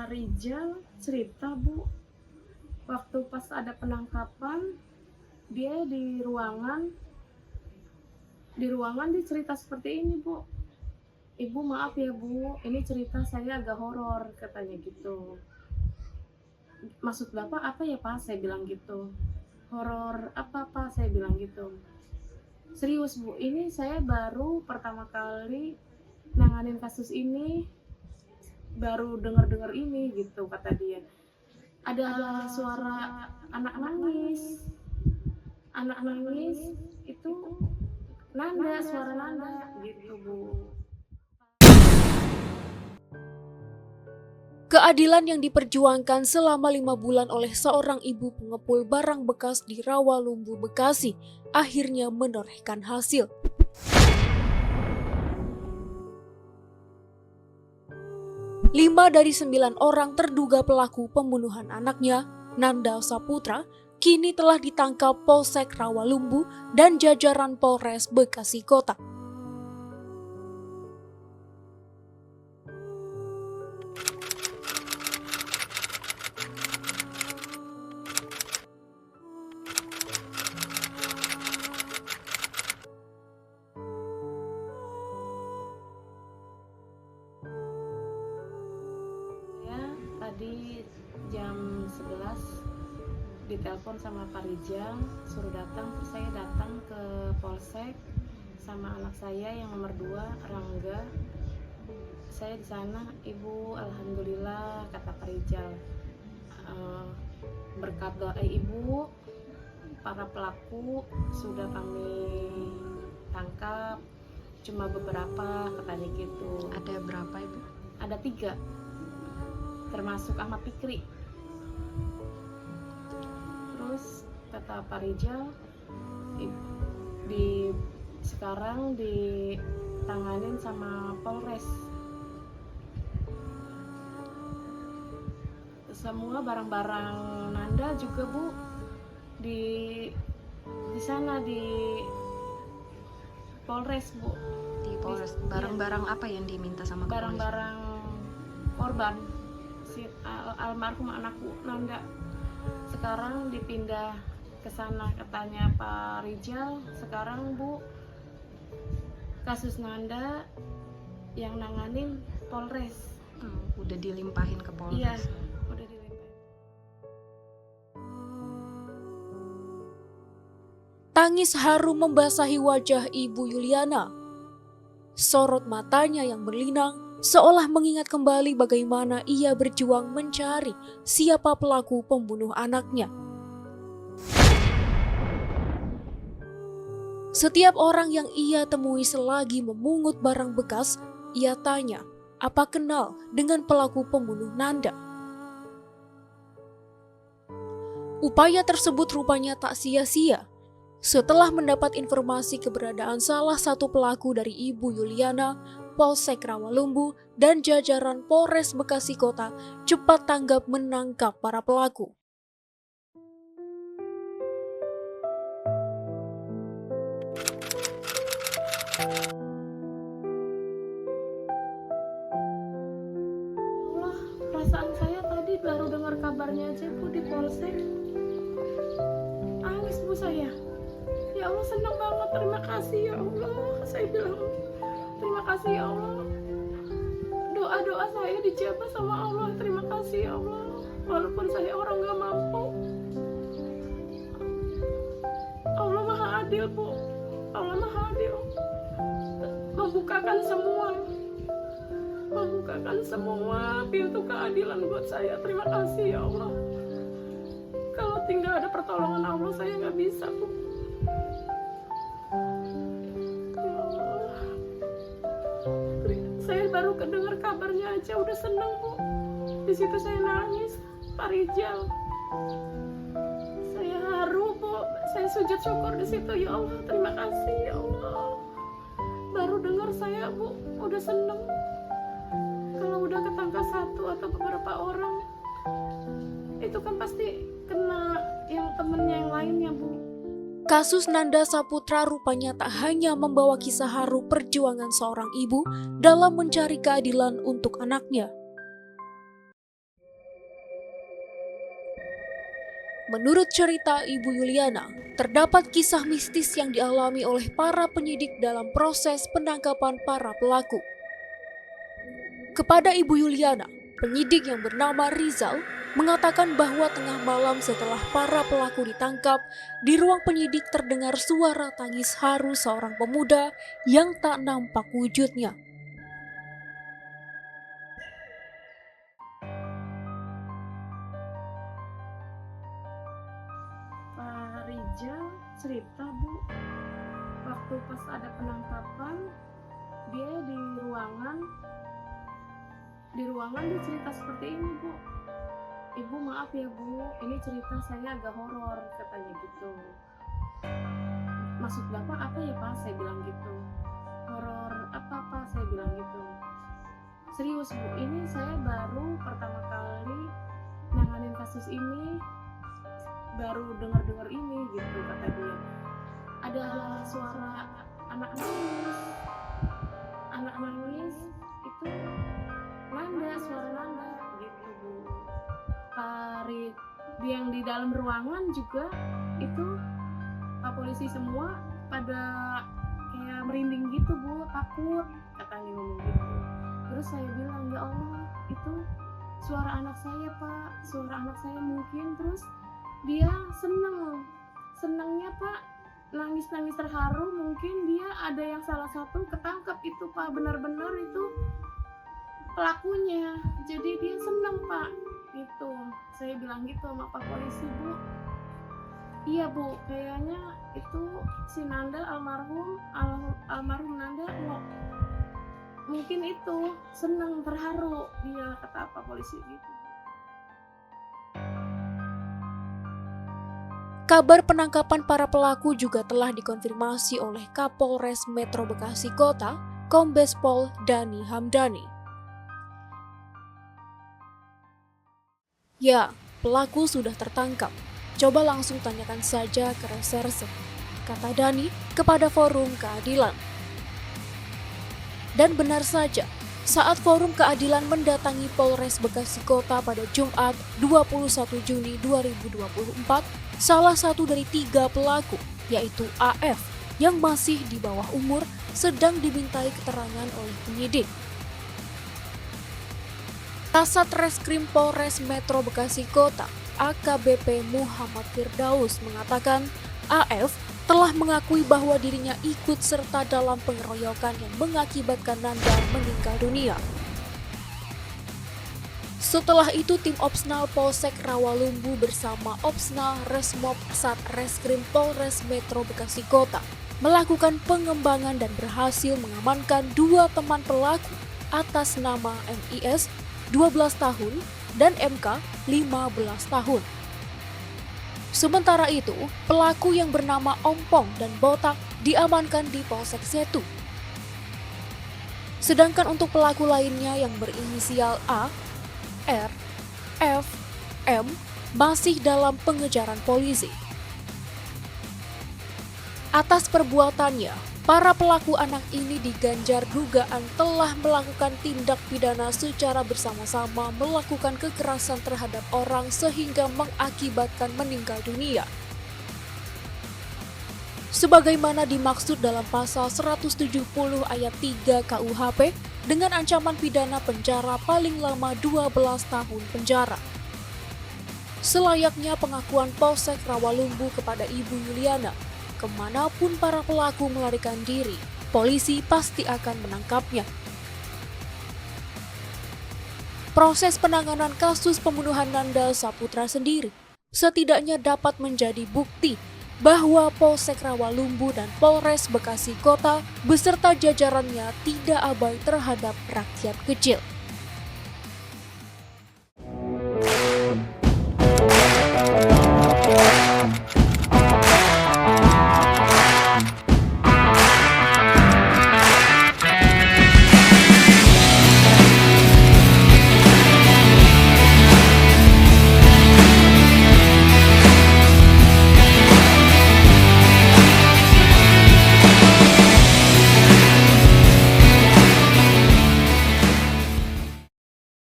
Pak Rijal cerita Bu, waktu pas ada penangkapan dia di ruangan dia cerita seperti ini Bu. Ibu maaf ya Bu, ini cerita saya agak horor katanya gitu. Maksud Bapak apa ya Pak? Saya bilang gitu. Horor apa Pak? Saya bilang gitu. Serius Bu, ini saya baru pertama kali nanganin kasus ini, baru dengar ini gitu kata dia. Ada suara anak nangis itu suara nanda gitu Bu. Keadilan yang diperjuangkan selama 5 bulan oleh seorang ibu pengepul barang bekas di Rawalumbu, Bekasi, akhirnya menorehkan hasil. 5 dari 9 orang terduga pelaku pembunuhan anaknya, Nanda Saputra, kini telah ditangkap Polsek Rawalumbu dan jajaran Polres Bekasi Kota. Tadi jam 11 ditelepon sama Pak Rijal, suruh datang. Terus saya datang ke Polsek sama anak saya yang nomor 2, Rangga. Saya di sana, Ibu, alhamdulillah kata Pak Rijal, berkat doa Ibu, para pelaku sudah kami tangkap, cuma beberapa katanya gitu. Ada berapa Ibu? Ada 3, termasuk Ahmad Fikri. Terus kata Pak Rijal, sekarang ditanganin sama Polres. Semua barang-barang Nanda juga Bu di sana di Polres Bu. Di Polres. Barang-barang apa yang diminta sama kepolisian? Barang-barang korban si almarhum anakku Nanda. Sekarang dipindah ke sana katanya Pak Rijal. Sekarang Bu, kasus Nanda yang nanganin Polres. Udah dilimpahin ke Polres. Iya, udah dilimpahin. Tangis haru membasahi wajah Ibu Yuliana. Sorot matanya yang berlinang seolah mengingat kembali bagaimana ia berjuang mencari siapa pelaku pembunuh anaknya. Setiap orang yang ia temui selagi memungut barang bekas, ia tanya, apa kenal dengan pelaku pembunuh Nanda? Upaya tersebut rupanya tak sia-sia. Setelah mendapat informasi keberadaan salah satu pelaku dari Ibu Yuliana, Polsek Rawalumbu dan jajaran Polres Bekasi Kota cepat tanggap menangkap para pelaku. Allah, perasaan saya tadi baru dengar kabarnya aja Bu di Polsek. Nangis Bu saya. Ya Allah, senang banget, terima kasih ya Allah. Saya bilang terima kasih ya Allah. Doa-doa saya dijabah sama Allah. Terima kasih ya Allah. Walaupun saya orang gak mampu, Allah Maha Adil Bu. Allah Maha Adil, membukakan semua pintu keadilan buat saya. Terima kasih ya Allah. Kalau tinggal ada pertolongan Allah, saya nggak bisa Bu. Ya Allah, saya baru kedengar kabarnya aja udah seneng Bu. Di situ saya nangis, Pak Rijal. Saya haru Bu, saya sujud syukur di situ. Ya Allah, terima kasih ya Allah. Baru dengar saya Bu, udah seneng. Kalau udah ketangkap satu atau beberapa orang, itu kan pasti kena yang temennya yang lainnya Bu. Kasus Nanda Saputra rupanya tak hanya membawa kisah haru perjuangan seorang ibu dalam mencari keadilan untuk anaknya. Menurut cerita Ibu Yuliana, terdapat kisah mistis yang dialami oleh para penyidik dalam proses penangkapan para pelaku. Kepada Ibu Yuliana, penyidik yang bernama Rizal mengatakan bahwa tengah malam setelah para pelaku ditangkap, di ruang penyidik terdengar suara tangis haru seorang pemuda yang tak nampak wujudnya. Pak Rizal cerita Bu, waktu pas ada penangkapan dia di ruangan dia cerita seperti ini Bu. Ibu maaf ya Bu, ini cerita saya agak horor katanya gitu. Maksud Bapak apa ya Pak? Saya bilang gitu. Horor apa Pak? Saya bilang gitu. Serius Bu, ini saya baru pertama kali nanganin kasus ini, baru dengar ini gitu kata dia. Ada suara anak nangis itu suara nanda gitu Bu. Tarik yang di dalam ruangan juga itu Pak polisi semua pada kayak merinding gitu Bu, takut katanya ngomong gitu. Terus saya bilang, ya Allah itu suara anak saya Pak, suara anak saya mungkin. Terus dia senangnya Pak, nangis terharu, mungkin dia ada yang salah satu ketangkep itu Pak, benar-benar itu pelakunya, jadi dia senang Pak gitu. Saya bilang gitu sama Pak polisi Bu, iya Bu, kayaknya itu si Nanda almarhum Nanda mungkin itu senang terharu dia, kata Pak polisi gitu. Kabar penangkapan para pelaku juga telah dikonfirmasi oleh Kapolres Metro Bekasi Kota, Kombes Pol Dhani Hamdani. Ya, pelaku sudah tertangkap. Coba langsung tanyakan saja ke reserse, kata Dhani kepada Forum Keadilan. Dan benar saja, saat Forum Keadilan mendatangi Polres Bekasi Kota pada Jumat 21 Juni 2024, salah satu dari 3 pelaku, yaitu AF, yang masih di bawah umur, sedang dimintai keterangan oleh penyidik. Kasat Reskrim Polres Metro Bekasi Kota, AKBP Muhammad Firdaus mengatakan AF telah mengakui bahwa dirinya ikut serta dalam pengeroyokan yang mengakibatkan Nanda meninggal dunia. Setelah itu tim Opsnal Polsek Rawalumbu bersama Opsnal Resmob Satreskrim Polres Metro Bekasi Kota melakukan pengembangan dan berhasil mengamankan 2 teman pelaku atas nama MIS 12 tahun dan MK 15 tahun. Sementara itu, pelaku yang bernama Ompong dan Botak diamankan di Polsek Setu. Sedangkan untuk pelaku lainnya yang berinisial A, R, F, M masih dalam pengejaran polisi. Atas perbuatannya, para pelaku anak ini diganjar dugaan telah melakukan tindak pidana secara bersama-sama melakukan kekerasan terhadap orang sehingga mengakibatkan meninggal dunia. Sebagaimana dimaksud dalam pasal 170 ayat 3 KUHP dengan ancaman pidana penjara paling lama 12 tahun penjara. Selayaknya pengakuan Polsek Rawalumbu kepada Ibu Yuliana, kemanapun para pelaku melarikan diri, polisi pasti akan menangkapnya. Proses penanganan kasus pembunuhan Nanda Saputra sendiri setidaknya dapat menjadi bukti bahwa Polsek Rawalumbu dan Polres Bekasi Kota beserta jajarannya tidak abai terhadap rakyat kecil.